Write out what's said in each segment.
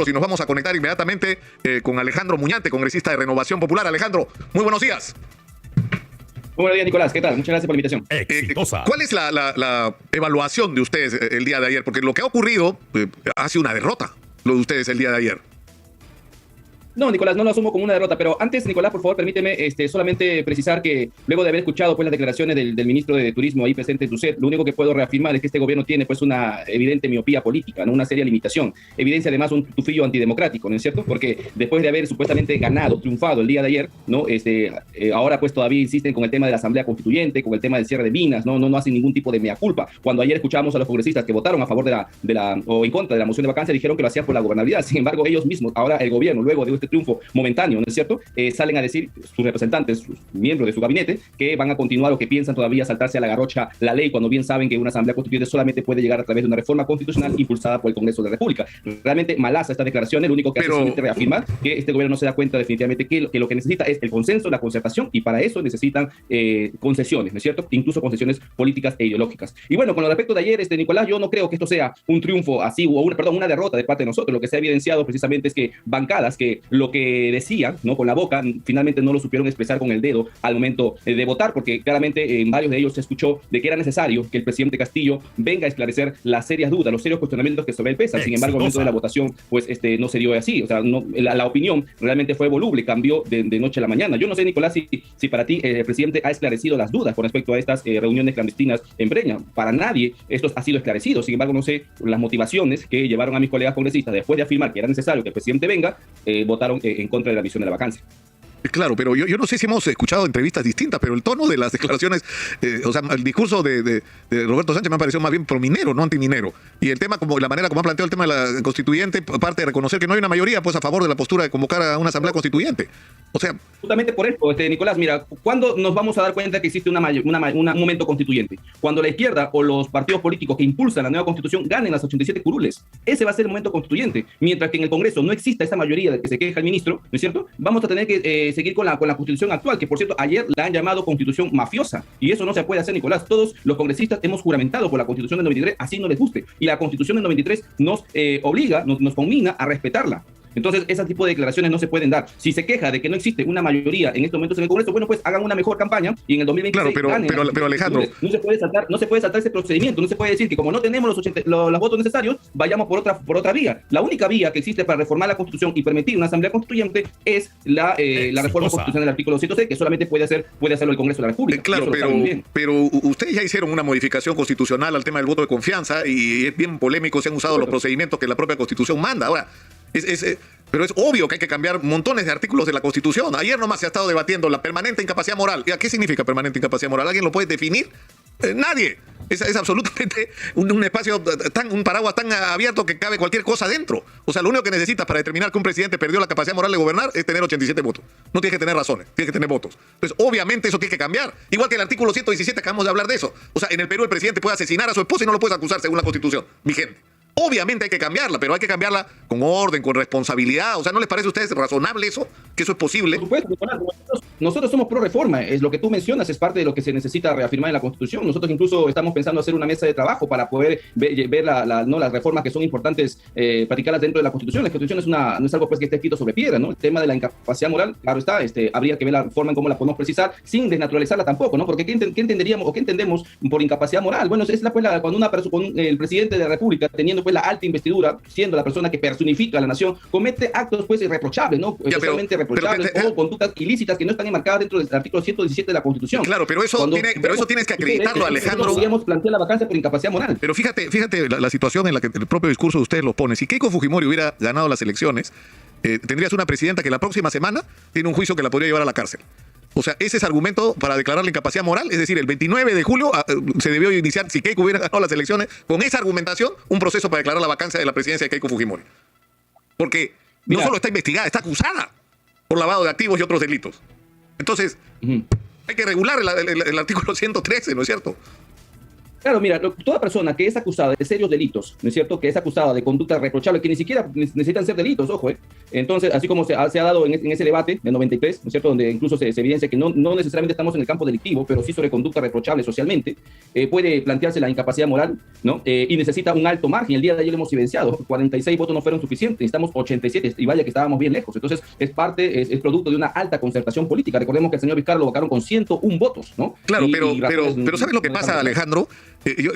Y nos vamos a conectar inmediatamente con Alejandro Muñante, congresista de Renovación Popular. Alejandro, muy buenos días. Muy buenos días, Nicolás. ¿Qué tal? Muchas gracias por la invitación. Exitosa. ¿Cuál es la evaluación de ustedes el día de ayer? Porque lo que ha ocurrido ha sido una derrota, lo de ustedes el día de ayer. No, Nicolás, no lo asumo como una derrota, pero antes, Nicolás, por favor, permíteme solamente precisar que luego de haber escuchado pues, las declaraciones del ministro de Turismo ahí presente en TUSET, lo único que puedo reafirmar es que este gobierno tiene pues una evidente miopía política, ¿no? Una seria limitación. Evidencia además un tufillo antidemocrático, ¿no es cierto? Porque después de haber supuestamente ganado, triunfado el día de ayer, ¿no? Ahora pues todavía insisten con el tema de la Asamblea Constituyente, con el tema del cierre de minas, no hacen ningún tipo de mea culpa. Cuando ayer escuchábamos a los congresistas que votaron a favor o en contra de la moción de vacancia, dijeron que lo hacían por la gobernabilidad. Sin embargo, ellos mismos, ahora el gobierno, luego de este triunfo momentáneo, ¿no es cierto? Salen a decir sus representantes, sus miembros de su gabinete, que van a continuar o que piensan todavía saltarse a la garrocha la ley cuando bien saben que una asamblea constituyente solamente puede llegar a través de una reforma constitucional impulsada por el Congreso de la República. Realmente malaza esta declaración, lo único que hace es reafirmar que este gobierno no se da cuenta definitivamente que lo que necesita es el consenso, la concertación, y para eso necesitan concesiones, ¿no es cierto? Incluso concesiones políticas e ideológicas. Y bueno, con lo respecto de ayer, Nicolás, yo no creo que esto sea un triunfo así, o una derrota de parte de nosotros. Lo que se ha evidenciado precisamente es que bancadas que lo que decían, ¿no? Con la boca, finalmente no lo supieron expresar con el dedo al momento de votar, porque claramente en varios de ellos se escuchó de que era necesario que el presidente Castillo venga a esclarecer las serias dudas, los serios cuestionamientos que sobre él pesan. Sin embargo, al momento de la votación, pues no se dio así. O sea, la opinión realmente fue voluble, cambió de noche a la mañana. Yo no sé, Nicolás, si para ti el presidente ha esclarecido las dudas con respecto a estas reuniones clandestinas en Breña. Para nadie esto ha sido esclarecido. Sin embargo, no sé las motivaciones que llevaron a mis colegas congresistas, después de afirmar que era necesario que el presidente venga, votaron en contra de la misión de la vacancia. Claro, pero yo no sé si hemos escuchado entrevistas distintas, pero el tono de las declaraciones, o sea, el discurso de Roberto Sánchez me ha parecido más bien prominero, no antiminero. Y el tema, como la manera como ha planteado el tema de la constituyente, aparte de reconocer que no hay una mayoría pues a favor de la postura de convocar a una asamblea constituyente. O sea, justamente por eso, Nicolás, mira, ¿cuándo nos vamos a dar cuenta que existe un momento constituyente? Cuando la izquierda o los partidos políticos que impulsan la nueva constitución ganen las 87 curules. Ese va a ser el momento constituyente. Mientras que en el Congreso no exista esa mayoría de que se queja el ministro, ¿no es cierto? Vamos a tener que seguir con la constitución actual, que por cierto ayer la han llamado constitución mafiosa, y eso no se puede hacer, Nicolás. Todos los congresistas hemos juramentado por la constitución del 93, así no les guste, y la constitución del 93 nos obliga, nos conmina a respetarla. Entonces, ese tipo de declaraciones no se pueden dar. Si se queja de que no existe una mayoría en estos momentos en el Congreso, bueno, pues hagan una mejor campaña y en el 2026 claro, pero Alejandro, no se puede saltar ese procedimiento. No se puede decir que como no tenemos los votos necesarios, vayamos por otra vía. La única vía que existe para reformar la Constitución y permitir una asamblea constituyente es la reforma constitucional del artículo 106, que solamente puede hacerlo el Congreso de la República. Claro, pero ustedes ya hicieron una modificación constitucional al tema del voto de confianza y es bien polémico, se han usado los procedimientos que la propia Constitución manda. Ahora, pero es obvio que hay que cambiar montones de artículos de la Constitución. Ayer nomás se ha estado debatiendo la permanente incapacidad moral. ¿Qué significa permanente incapacidad moral? ¿Alguien lo puede definir? Nadie. Es absolutamente un paraguas tan abierto que cabe cualquier cosa dentro. O sea, lo único que necesitas para determinar que un presidente perdió la capacidad moral de gobernar es tener 87 votos. No tienes que tener razones, tienes que tener votos. Entonces, obviamente eso tiene que cambiar. Igual que el artículo 117, acabamos de hablar de eso. O sea, en el Perú el presidente puede asesinar a su esposa y no lo puedes acusar según la Constitución vigente. Obviamente hay que cambiarla, pero hay que cambiarla con orden, con responsabilidad. O sea, ¿no les parece a ustedes razonable eso? ¿Que eso es posible? Por supuesto, nosotros somos pro reforma. Es lo que tú mencionas, es parte de lo que se necesita reafirmar en la Constitución. Nosotros incluso estamos pensando hacer una mesa de trabajo para poder ver las reformas que son importantes practicarlas dentro de la Constitución. La Constitución no es algo pues que esté escrito sobre piedra, ¿no? El tema de la incapacidad moral, claro está, habría que ver la forma en cómo la podemos precisar sin desnaturalizarla tampoco, ¿no? Porque ¿qué entenderíamos o qué entendemos por incapacidad moral? Bueno, es cuando el presidente de la República, teniendo pues la alta investidura, siendo la persona que personifica a la nación, comete actos pues irreprochables, ¿no? Totalmente reprochables o conductas ilícitas que no están enmarcadas dentro del artículo 117 de la Constitución. Claro, pero eso tienes que acreditarlo, Alejandro. Podríamos plantear la vacancia por incapacidad moral. Pero fíjate la situación en la que el propio discurso de ustedes lo pone. Si Keiko Fujimori hubiera ganado las elecciones, tendrías una presidenta que la próxima semana tiene un juicio que la podría llevar a la cárcel. O sea, ese es argumento para declarar la incapacidad moral. Es decir, el 29 de julio se debió iniciar, si Keiko hubiera ganado las elecciones, con esa argumentación, un proceso para declarar la vacancia de la presidencia de Keiko Fujimori. Porque no solo está investigada, está acusada por lavado de activos y otros delitos. Entonces, hay que regular el artículo 113, ¿no es cierto? Claro, mira, toda persona que es acusada de serios delitos, ¿no es cierto? Que es acusada de conducta reprochable, que ni siquiera necesitan ser delitos, ojo, ¿eh? Entonces, así como se ha dado en ese debate del 93, ¿no es cierto? Donde incluso se evidencia que no necesariamente estamos en el campo delictivo, pero sí sobre conducta reprochable socialmente, puede plantearse la incapacidad moral, ¿no? Y necesita un alto margen. El día de ayer lo hemos evidenciado, 46 votos no fueron suficientes, necesitamos 87, y vaya que estábamos bien lejos. Entonces, es producto de una alta concertación política. Recordemos que el señor Vizcarra lo votaron con 101 votos, ¿no? Claro, pero ¿sabes lo que pasa, Alejandro?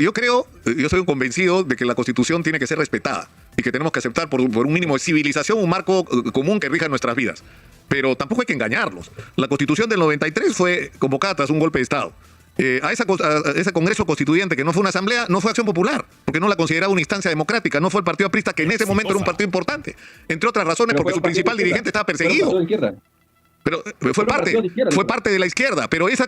Yo soy un convencido de que la Constitución tiene que ser respetada y que tenemos que aceptar por un mínimo de civilización un marco común que rija nuestras vidas. Pero tampoco hay que engañarlos. La Constitución del 93 fue convocada tras un golpe de Estado. A ese Congreso Constituyente, que no fue una asamblea, no fue Acción Popular, porque no la consideraba una instancia democrática, no fue el Partido Aprista, que en ese momento era un partido importante. Entre otras razones, porque su principal dirigente estaba perseguido. Pero fue parte de la izquierda, pero ese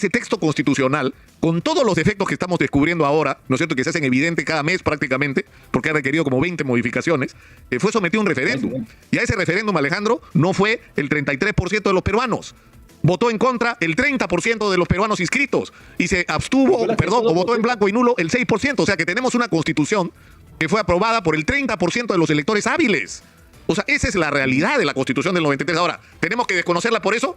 texto constitucional, con todos los defectos que estamos descubriendo ahora, ¿no es cierto?, que se hacen evidente cada mes prácticamente, porque ha requerido como 20 modificaciones, fue sometido a un referéndum. Y a ese referéndum, Alejandro, no fue el 33% de los peruanos. Votó en contra el 30% de los peruanos inscritos y se abstuvo, o votó en blanco y nulo el 6%. O sea que tenemos una constitución que fue aprobada por el 30% de los electores hábiles. O sea, esa es la realidad de la Constitución del 93. Ahora, ¿tenemos que desconocerla por eso?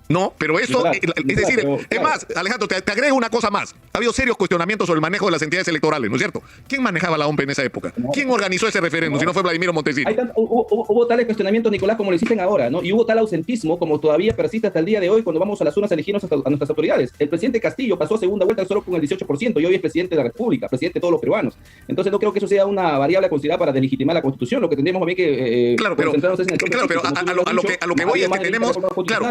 No, pero eso, es más, Alejandro, te agrego una cosa más. Ha habido serios cuestionamientos sobre el manejo de las entidades electorales, ¿no es cierto? ¿Quién manejaba la OMP en esa época? ¿Quién organizó ese referéndum si no fue Vladimiro Montesinos? Hubo tales cuestionamientos, Nicolás, como lo existen ahora, ¿no? Y hubo tal ausentismo como todavía persiste hasta el día de hoy cuando vamos a las urnas a elegirnos a nuestras autoridades. El presidente Castillo pasó a segunda vuelta solo con el 18% y hoy es presidente de la República, presidente de todos los peruanos. Entonces no creo que eso sea una variable a considerar para deslegitimar la Constitución. Lo que tendríamos bien que concentrarnos es en el pero a lo que voy es que tenemos...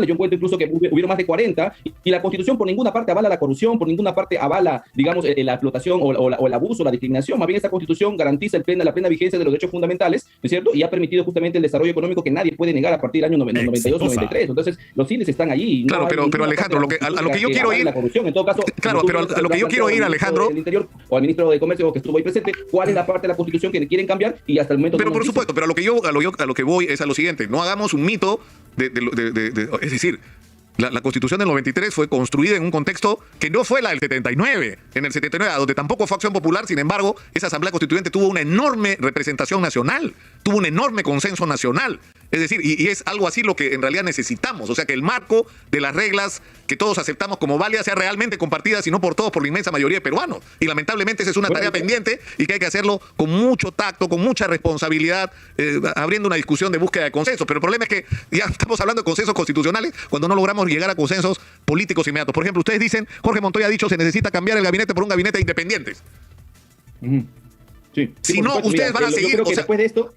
Yo encuentro incluso que hubieron más de 40 y la Constitución por ninguna parte avala la corrupción, por ninguna parte avala, digamos, la explotación o el abuso, la discriminación. Más bien esta Constitución garantiza la plena vigencia de los derechos fundamentales, ¿no es cierto? Y ha permitido justamente el desarrollo económico que nadie puede negar a partir del año 92 o 93. Entonces, los índices están allí. Claro, pero Alejandro, a lo que yo quiero ir... La corrupción. En todo caso, claro, pero a lo que yo quiero ir, Alejandro... El Interior o al ministro de Comercio que estuvo ahí presente, ¿cuál es la parte de la Constitución que quieren cambiar? Y hasta el momento... Pero por supuesto, pero a lo que voy es a lo siguiente. No hagamos un mito es decir... La Constitución del 93 fue construida en un contexto que no fue la del 79. En el 79, donde tampoco fue Acción Popular, sin embargo, esa Asamblea Constituyente tuvo una enorme representación nacional, tuvo un enorme consenso nacional. Es decir, y es algo así lo que en realidad necesitamos. O sea, que el marco de las reglas que todos aceptamos como válidas sea realmente compartida, si no por todos, por la inmensa mayoría de peruanos. Y lamentablemente esa es una tarea pendiente y que hay que hacerlo con mucho tacto, con mucha responsabilidad, abriendo una discusión de búsqueda de consenso. Pero el problema es que ya estamos hablando de consensos constitucionales cuando no logramos llegar a consensos políticos inmediatos. Por ejemplo, ustedes dicen, Jorge Montoya ha dicho, se necesita cambiar el gabinete por un gabinete de independientes. Sí, si no, ustedes van a seguir... Yo creo que después de esto...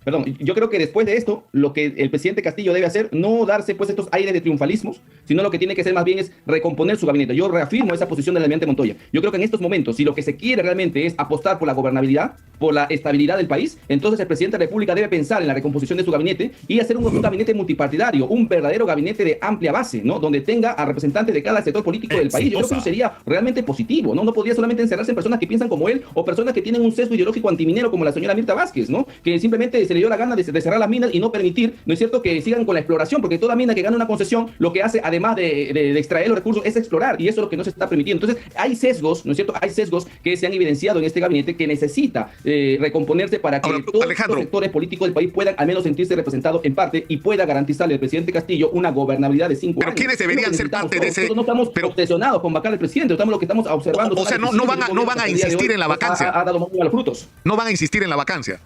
Perdón, yo creo que después de esto, lo que el presidente Castillo debe hacer, no darse pues estos aires de triunfalismos, sino lo que tiene que hacer más bien es recomponer su gabinete. Yo reafirmo esa posición del almirante Montoya. Yo creo que en estos momentos, si lo que se quiere realmente es apostar por la gobernabilidad, por la estabilidad del país, entonces el presidente de la República debe pensar en la recomposición de su gabinete y hacer un gabinete multipartidario, un verdadero gabinete de amplia base, ¿no? Donde tenga a representantes de cada sector político del país. Yo creo que eso sería realmente positivo, ¿no? No podría solamente encerrarse en personas que piensan como él o personas que tienen un sesgo ideológico antiminero como la señora Mirta Vázquez, ¿no? Que simplemente se le dio la gana de cerrar las minas y no permitir, ¿no es cierto?, que sigan con la exploración, porque toda mina que gana una concesión, lo que hace, además de extraer los recursos, es explorar, y eso es lo que no se está permitiendo. Entonces, hay sesgos, ¿no es cierto?, hay sesgos que se han evidenciado en este gabinete que necesita recomponerse para que todos los sectores políticos del país puedan al menos sentirse representados en parte y pueda garantizarle al presidente Castillo una gobernabilidad de 5 años. Pero ¿quiénes deberían ser parte de ese...? Nosotros no estamos obsesionados con vacar al presidente, estamos lo que estamos observando. O sea, no van a insistir en la vacancia. Ha dado los frutos. No van a insistir en la vacancia.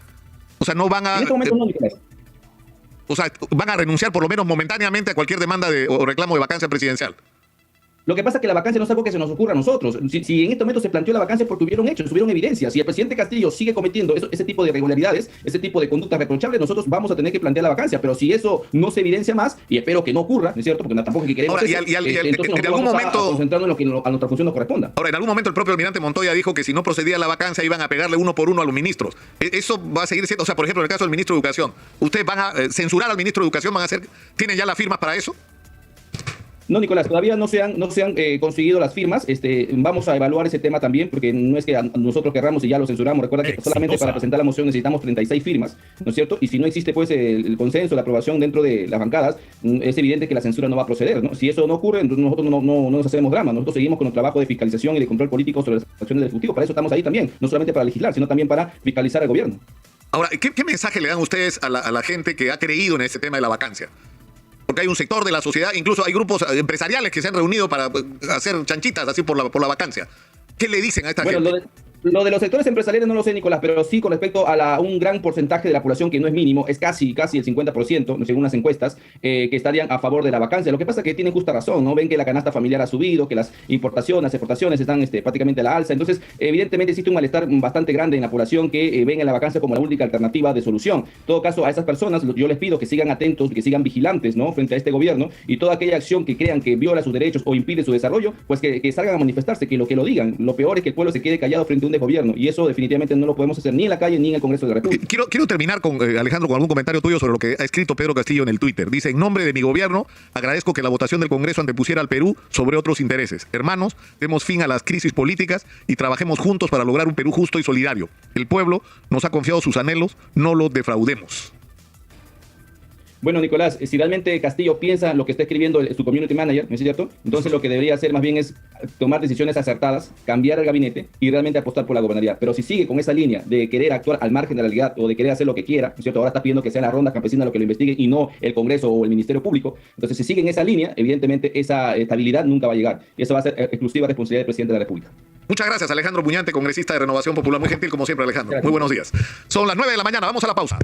O sea, no van a... En este momento no, Nicolás. O sea, van a renunciar por lo menos momentáneamente a cualquier demanda o reclamo de vacancia presidencial. Lo que pasa es que la vacancia no es algo que se nos ocurra a nosotros. Si en este momento se planteó la vacancia es porque hubieron hechos, hubieron evidencias. Si el presidente Castillo sigue cometiendo ese tipo de irregularidades, ese tipo de conductas reprochables, nosotros vamos a tener que plantear la vacancia. Pero si eso no se evidencia más, y espero que no ocurra, ¿no es cierto? Porque tampoco es que queremos ahora, entonces en algún momento a concentrarnos en lo que a nuestra función nos corresponda. Ahora, en algún momento el propio almirante Montoya dijo que si no procedía a la vacancia iban a pegarle uno por uno a los ministros. Eso va a seguir siendo, o sea, por ejemplo, en el caso del ministro de Educación, ¿ustedes van a censurar al ministro de Educación? ¿Tienen ya las firmas para eso? No, Nicolás, todavía no se han conseguido las firmas. Vamos a evaluar ese tema también, porque no es que nosotros querramos y ya lo censuramos. Recuerda que solamente para presentar la moción necesitamos 36 firmas, ¿no es cierto? Y si no existe pues el consenso, la aprobación dentro de las bancadas, es evidente que la censura no va a proceder, ¿no? Si eso no ocurre, entonces nosotros no nos hacemos drama. Nosotros seguimos con el trabajo de fiscalización y de control político sobre las acciones del Ejecutivo. Para eso estamos ahí también, no solamente para legislar, sino también para fiscalizar al gobierno. Ahora, ¿qué mensaje le dan ustedes a la gente que ha creído en este tema de la vacancia? Porque hay un sector de la sociedad, incluso hay grupos empresariales que se han reunido para hacer chanchitas así por la vacancia. ¿Qué le dicen a esta gente? Lo de los sectores empresariales no lo sé, Nicolás, pero sí con respecto a un gran porcentaje de la población que no es mínimo, es casi el 50%, según las encuestas, que estarían a favor de la vacancia. Lo que pasa es que tienen justa razón, ¿no? Ven que la canasta familiar ha subido, que las importaciones, las exportaciones están prácticamente a la alza. Entonces, evidentemente existe un malestar bastante grande en la población que ven en la vacancia como la única alternativa de solución. En todo caso, a esas personas yo les pido que sigan atentos, que sigan vigilantes, ¿no? Frente a este gobierno, y toda aquella acción que crean que viola sus derechos o impide su desarrollo, pues que salgan a manifestarse, que lo digan. Lo peor es que el pueblo se quede callado frente a un gobierno, y eso definitivamente no lo podemos hacer ni en la calle ni en el Congreso de la República. Quiero terminar con Alejandro, con algún comentario tuyo sobre lo que ha escrito Pedro Castillo en el Twitter. Dice: en nombre de mi gobierno, agradezco que la votación del Congreso antepusiera al Perú sobre otros intereses. Hermanos, demos fin a las crisis políticas y trabajemos juntos para lograr un Perú justo y solidario. El pueblo nos ha confiado sus anhelos, no los defraudemos. Bueno, Nicolás, si realmente Castillo piensa lo que está escribiendo su community manager, ¿no es cierto? Entonces lo que debería hacer más bien es tomar decisiones acertadas, cambiar el gabinete y realmente apostar por la gobernabilidad. Pero si sigue con esa línea de querer actuar al margen de la realidad o de querer hacer lo que quiera, ¿no es cierto? Ahora está pidiendo que sea la ronda campesina lo que lo investigue y no el Congreso o el Ministerio Público. Entonces, si sigue en esa línea, evidentemente esa estabilidad nunca va a llegar. Y eso va a ser exclusiva responsabilidad del presidente de la República. Muchas gracias, Alejandro Muñante, congresista de Renovación Popular. Muy gentil, como siempre, Alejandro. Gracias. Muy buenos días. Son las 9 de la mañana. Vamos a la pausa.